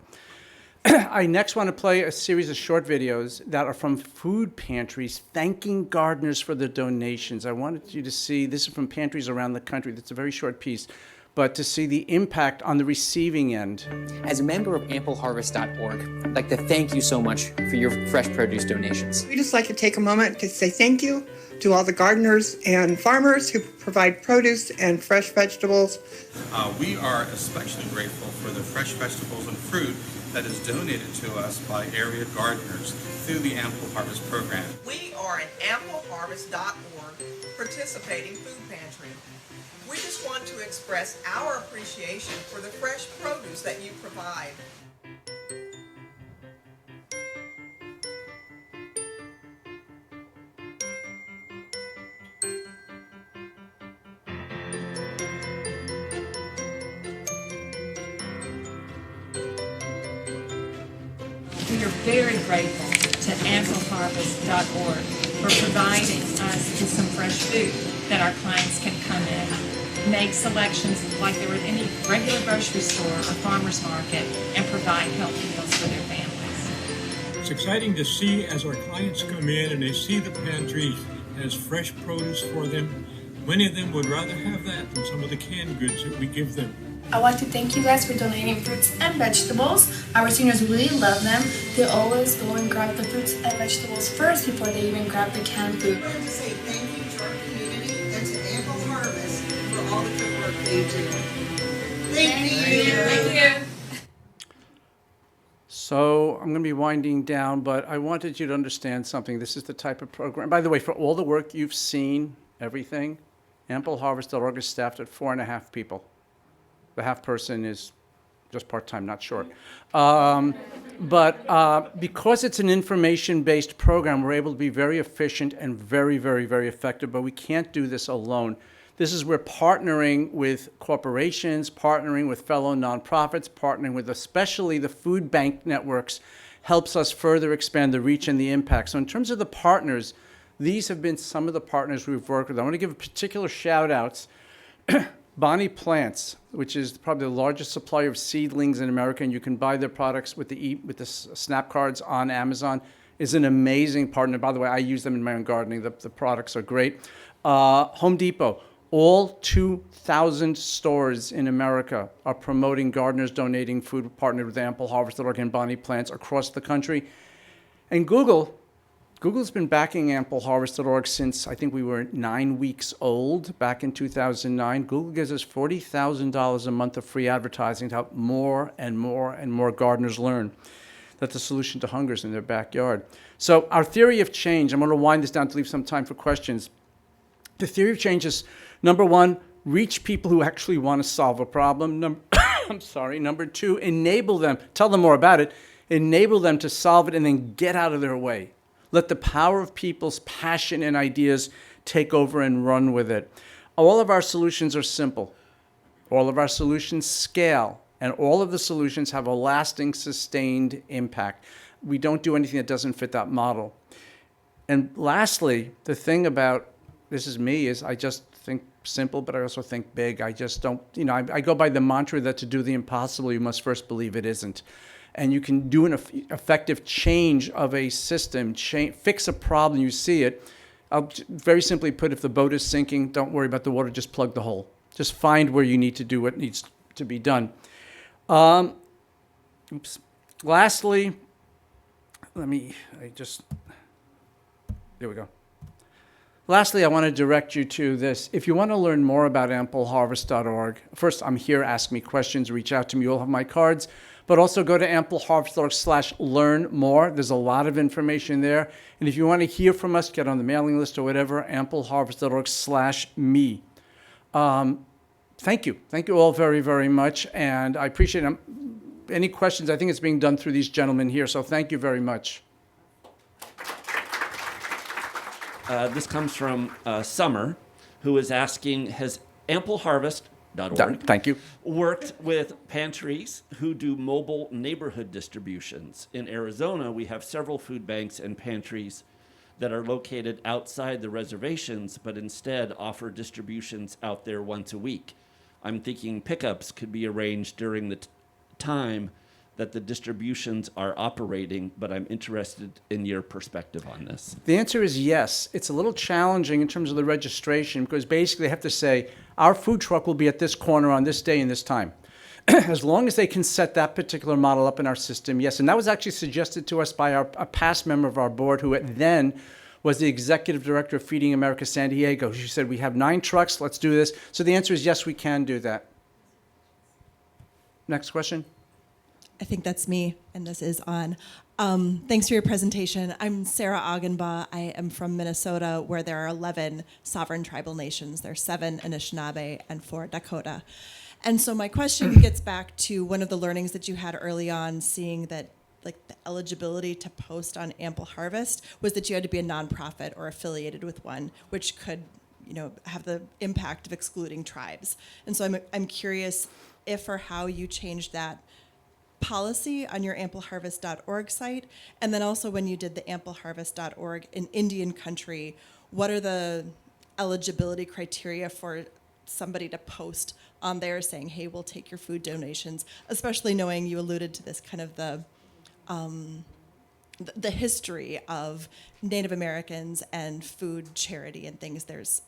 Speaker 1: I next want to play a series of short videos that are from food pantries thanking gardeners for their donations. I wanted you to see, this is from pantries around the country. That's a very short piece, but to see the impact on the receiving end.
Speaker 5: As a member of ampleharvest.org, I'd like to thank you so much for your fresh produce donations.
Speaker 6: We just like to take a moment to say thank you to all the gardeners and farmers who provide produce and fresh vegetables.
Speaker 7: We are especially grateful for the fresh vegetables and fruit that is donated to us by area gardeners through the Ample Harvest program.
Speaker 8: We are an ampleharvest.org participating food pantry. We just want to express our appreciation for the fresh produce that you provide.
Speaker 9: We are very grateful to ampleharvest.org for providing us with some fresh food that our clients can come in, make selections like they were at any regular grocery store or farmer's market, and provide healthy meals for their families.
Speaker 10: It's exciting to see as our clients come in and they see the pantry has fresh produce for them. Many of them would rather have that than some of the canned goods that we give them.
Speaker 11: I want to thank you guys for donating fruits and vegetables. Our seniors really love them. They always go and grab the fruits and vegetables first before they even grab the canned food.
Speaker 8: I want to say thank you to our community and to Ample Harvest for all the good work they do. Thank you.
Speaker 11: Thank you.
Speaker 1: So I'm going to be winding down, but I wanted you to understand something. This is the type of program. By the way, for all the work you've seen, everything, ampleharvest.org is staffed at 4.5 people. The half person is just part-time, not short. But because it's an information-based program, we're able to be very efficient and very, very, very effective, but we can't do this alone. This is where partnering with corporations, partnering with fellow nonprofits, partnering with especially the food bank networks helps us further expand the reach and the impact. So in terms of the partners, these have been some of the partners we've worked with. I want to give particular shout-outs. Bonnie Plants, which is probably the largest supplier of seedlings in America, and you can buy their products with the snap cards on Amazon, is an amazing partner. By the way, I use them in my own gardening. The products are great. Home Depot, all 2,000 stores in America are promoting gardeners donating food, partnered with ampleharvest.org and Bonnie Plants across the country. And Google's been backing ampleharvest.org since I think we were 9 weeks old back in 2009. Google gives us $40,000 a month of free advertising to help more and more and more gardeners learn that the solution to hunger is in their backyard. So our theory of change, I'm going to wind this down to leave some time for questions. The theory of change is, number one, reach people who actually want to solve a problem. Number two, enable them, tell them more about it, enable them to solve it and then get out of their way. Let the power of people's passion and ideas take over and run with it. All of our solutions are simple. All of our solutions scale, and all of the solutions have a lasting, sustained impact. We don't do anything that doesn't fit that model. And lastly, the thing about, this is me, is I just think simple, but I also think big. I just don't, I go by the mantra that to do the impossible, you must first believe it isn't. And you can do an effective change of a system, fix a problem, you see it. I'll very simply put, if the boat is sinking, don't worry about the water, just plug the hole. Just find where you need to do what needs to be done. Lastly, there we go. Lastly, I want to direct you to this. If you want to learn more about ampleharvest.org, first, I'm here, ask me questions, reach out to me, you'll have my cards. But also go to ampleharvest.org/learn more. There's a lot of information there. And if you want to hear from us, get on the mailing list or whatever, ampleharvest.org/me. Thank you. Thank you all very, very much. And I appreciate it. Any questions? I think it's being done through these gentlemen here. So thank you very much.
Speaker 12: This comes from Summer, who is asking, has ampleharvest.org
Speaker 1: Thank you.
Speaker 12: worked with pantries who do mobile neighborhood distributions? In Arizona, we have several food banks and pantries that are located outside the reservations, but instead offer distributions out there once a week. I'm thinking pickups could be arranged during the time that the distributions are operating, but I'm interested in your perspective on this.
Speaker 1: The answer is yes. It's a little challenging in terms of the registration because basically they have to say, our food truck will be at this corner on this day and this time. As long as they can set that particular model up in our system, yes. And that was actually suggested to us by a past member of our board who then was the executive director of Feeding America San Diego. She said, we have 9 trucks, let's do this. So the answer is yes, we can do that. Next question.
Speaker 13: I think that's me, and this is on. Thanks for your presentation. I'm Sarah Augenbaugh. I am from Minnesota, where there are 11 sovereign tribal nations. There are 7 Anishinaabe and 4 Dakota. And so my question gets back to one of the learnings that you had early on, seeing that like the eligibility to post on Ample Harvest was that you had to be a nonprofit or affiliated with one, which could, have the impact of excluding tribes. And so I'm curious if or how you changed that policy on your ampleharvest.org site? And then also when you did the ampleharvest.org in Indian country, what are the eligibility criteria for somebody to post on there saying, hey, we'll take your food donations, especially knowing you alluded to this kind of the history of Native Americans and food charity and things. There's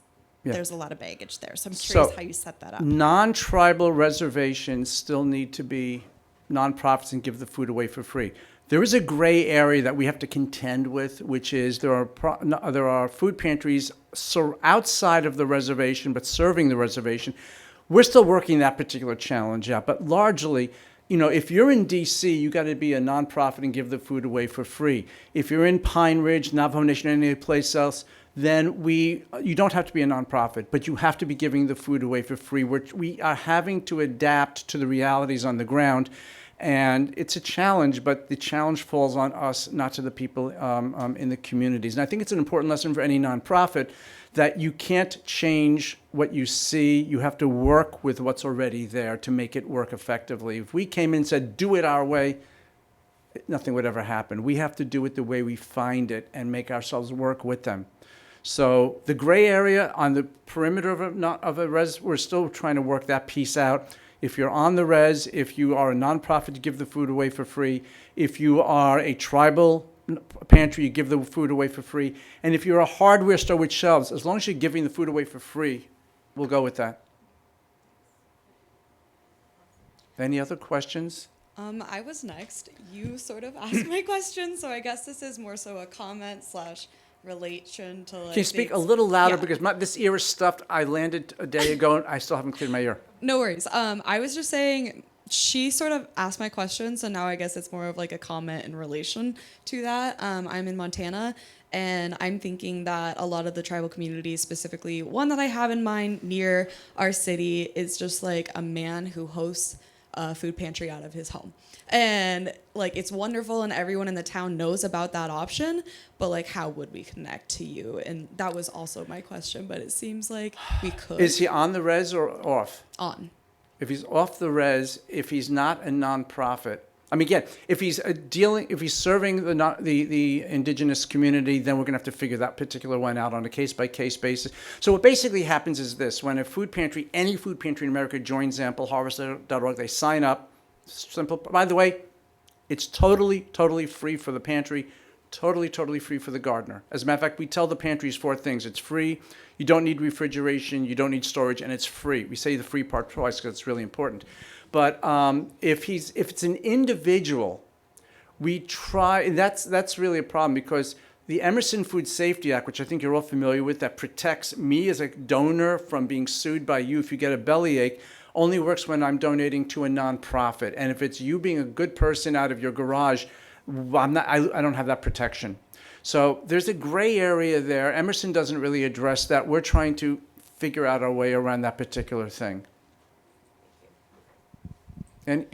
Speaker 13: a lot of baggage there. So I'm curious how you set that up.
Speaker 1: Non-tribal reservations still need to be nonprofits and give the food away for free. There is a gray area that we have to contend with, which is there are food pantries outside of the reservation, but serving the reservation. We're still working that particular challenge out, but largely, if you're in D.C., you got to be a nonprofit and give the food away for free. If you're in Pine Ridge, Navajo Nation, any place else, then you don't have to be a nonprofit, but you have to be giving the food away for free. We are having to adapt to the realities on the ground, and it's a challenge, but the challenge falls on us, not to the people in the communities. And I think it's an important lesson for any nonprofit that you can't change what you see. You have to work with what's already there to make it work effectively. If we came in and said, do it our way, nothing would ever happen. We have to do it the way we find it and make ourselves work with them. So the gray area on the perimeter of a res, we're still trying to work that piece out. If you're on the res, if you are a nonprofit, you give the food away for free. If you are a tribal pantry, you give the food away for free. And if you're a hardware store with shelves, as long as you're giving the food away for free, we'll go with that. Any other questions?
Speaker 14: I was next. You sort of asked my question, so I guess this is more so a comment / relation to like.
Speaker 1: Can you speak a little louder because this ear is stuffed. I landed a day ago and I still haven't cleared my ear.
Speaker 14: No worries. I was just saying she sort of asked my question, so now I guess it's more of like a comment in relation to that. I'm in Montana, and I'm thinking that a lot of the tribal communities, specifically one that I have in mind near our city, is just like a man who hosts a food pantry out of his home. And like it's wonderful and everyone in the town knows about that option, but like how would we connect to you? And that was also my question, but it seems like we could.
Speaker 1: Is he on the res or off?
Speaker 14: On.
Speaker 1: If he's off the res, if he's not a nonprofit, I mean, again, if he's serving the indigenous community, then we're going to have to figure that particular one out on a case-by-case basis. So what basically happens is this: when a food pantry, any food pantry in America joins ampleharvest.org, they sign up. Simple. By the way, it's totally free for the pantry, totally free for the gardener. As a matter of fact, we tell the pantries 4 things: it's free, you don't need refrigeration, you don't need storage, and it's free. We say the free part twice because it's really important. But if it's an individual, we try, and that's really a problem because the Emerson Food Safety Act, which I think you're all familiar with, that protects me as a donor from being sued by you if you get a bellyache, only works when I'm donating to a nonprofit. And if it's you being a good person out of your garage, I don't have that protection. So there's a gray area there. Emerson doesn't really address that. We're trying to figure out our way around that particular thing. And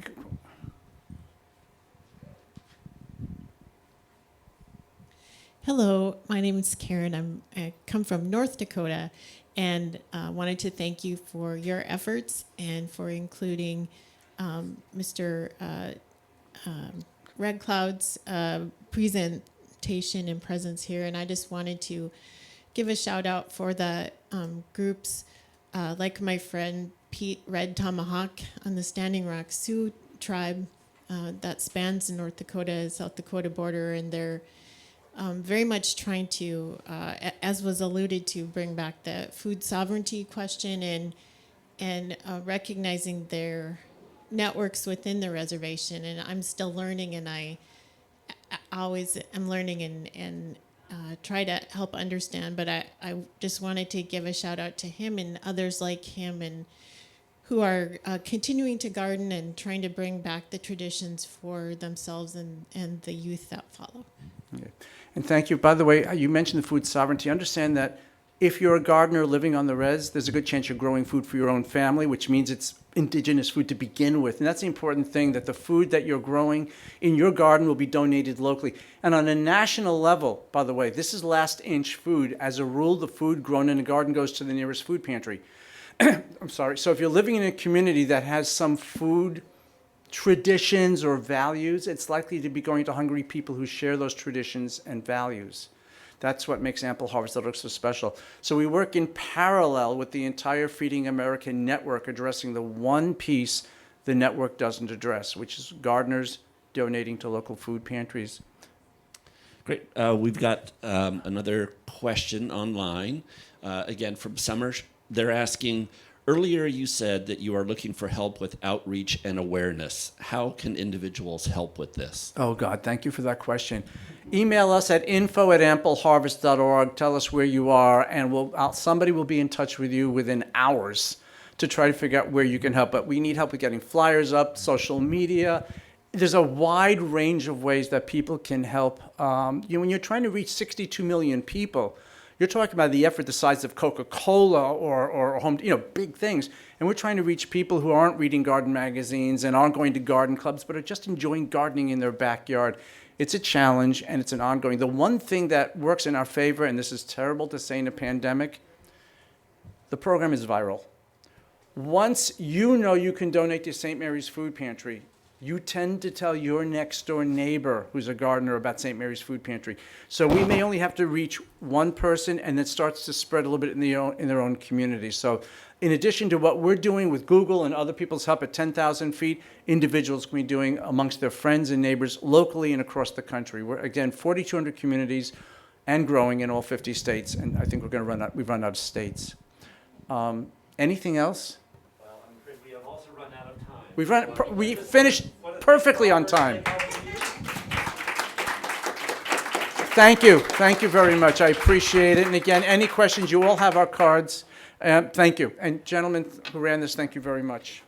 Speaker 15: hello, my name is Karen. I come from North Dakota, and wanted to thank you for your efforts and for including Mr. Red Cloud's presentation and presence here. And I just wanted to give a shout out for the groups like my friend Pete Red Tomahawk on the Standing Rock Sioux tribe that spans the North Dakota, South Dakota border, and they're very much trying to, as was alluded to, bring back the food sovereignty question and recognizing their networks within the reservation. And I'm still learning, and I always am learning and try to help understand. But I just wanted to give a shout out to him and others like him and who are continuing to garden and trying to bring back the traditions for themselves and the youth that follow.
Speaker 1: Okay. And thank you. By the way, you mentioned the food sovereignty. Understand that if you're a gardener living on the res, there's a good chance you're growing food for your own family, which means it's indigenous food to begin with. And that's the important thing, that the food that you're growing in your garden will be donated locally. And on a national level, by the way, this is last inch food. As a rule, the food grown in a garden goes to the nearest food pantry. I'm sorry. So if you're living in a community that has some food traditions or values, it's likely to be going to hungry people who share those traditions and values. That's what makes AmpleHarvest.org so special. So we work in parallel with the entire Feeding America network, addressing the one piece the network doesn't address, which is gardeners donating to local food pantries.
Speaker 12: Great. We've got another question online, again from Summer. They're asking, earlier you said that you are looking for help with outreach and awareness. How can individuals help with this?
Speaker 1: Oh, God, thank you for that question. Email us at info@ampleharvest.org. Tell us where you are, and somebody will be in touch with you within hours to try to figure out where you can help. But we need help with getting flyers up, social media. There's a wide range of ways that people can help. When you're trying to reach 62 million people, you're talking about the effort the size of Coca-Cola or home, big things. And we're trying to reach people who aren't reading garden magazines and aren't going to garden clubs, but are just enjoying gardening in their backyard. It's a challenge, and it's an ongoing. The one thing that works in our favor, and this is terrible to say in a pandemic, the program is viral. Once you know you can donate to St. Mary's Food Pantry, you tend to tell your next door neighbor who's a gardener about St. Mary's Food Pantry. So we may only have to reach one person, and it starts to spread a little bit in their own community. So in addition to what we're doing with Google and other people's help at 10,000 feet, individuals can be doing amongst their friends and neighbors locally and across the country. We're, again, 4,200 communities and growing in all 50 states, and I think we've run out of states. Anything else?
Speaker 12: Well, I'm afraid we have also run out of time.
Speaker 1: We finished perfectly on time. Thank you. Thank you very much. I appreciate it. And again, any questions, you all have our cards. Thank you. And gentlemen who ran this, thank you very much.